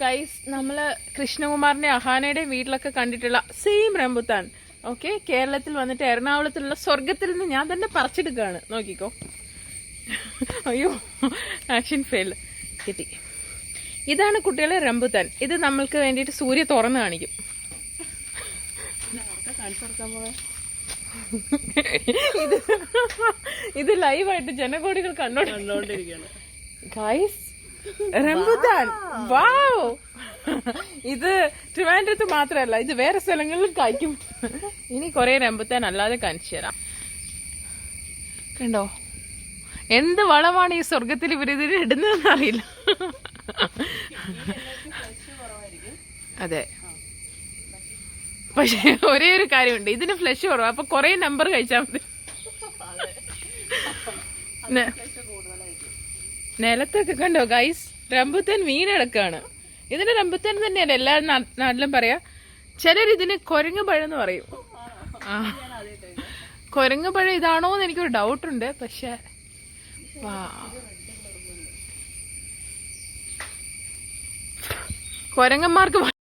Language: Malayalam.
ഗൈസ് നമ്മള് കൃഷ്ണകുമാറിന്റെ അഹാനയുടെയും വീട്ടിലൊക്കെ കണ്ടിട്ടുള്ള സെയിം റംബുട്ടാൻ. ഓക്കെ, കേരളത്തിൽ വന്നിട്ട് എറണാകുളത്തിലുള്ള സ്വർഗത്തിൽ നിന്ന് ഞാൻ തന്നെ പറിച്ചെടുക്കുകയാണ്. നോക്കിക്കോ. അയ്യോ, ആക്ഷൻ ഫെയിൽ. കിട്ടി. ഇതാണ് കുട്ടികളെ റംബുട്ടാൻ. ഇത് നമ്മൾക്ക് വേണ്ടിയിട്ട് സൂര്യ തുറന്ന് കാണിക്കും. ഇത് ലൈവായിട്ട് ജനകോടികൾ കണ്ടോണ്ടിരിക്കുകയാണ്. Guys, rambutan. വാവ്. ഇത് ട്രിവാൻഡ്രത്ത് മാത്രമല്ല, ഇത് വേറെ സ്ഥലങ്ങളിലും കായ്ക്കും. ഇനി കുറെ റംബുട്ടാൻ അല്ലാതെ കാണിച്ചു തരാം. കണ്ടോ, എന്ത് വളമാണ് ഈ സ്വർഗത്തിൽ ഇവരിതിന് ഇടുന്നതെന്ന് അറിയില്ല. അതെ, പക്ഷെ ഒരേ ഒരു കാര്യമുണ്ട്, ഇതിന് ഫ്ലഷ് കുറവാ. അപ്പൊ കൊറേ നമ്പർ കഴിച്ചാൽ മതി. നിലത്തൊക്കെ കണ്ടോ ഗൈസ്, റംബുട്ടാൻ വീണെടുക്കാണ്. ഇതിന് റംബുട്ടാൻ തന്നെയല്ല എല്ലാ നാട്ടിലും പറയാ. ചിലരിതിന് കൊരങ്ങ് പഴം എന്ന് പറയും. കൊരങ്ങ് പഴം ഇതാണോ എന്ന് എനിക്കൊരു ഡൗട്ടുണ്ട്. പക്ഷെ കൊരങ്ങന്മാർക്ക്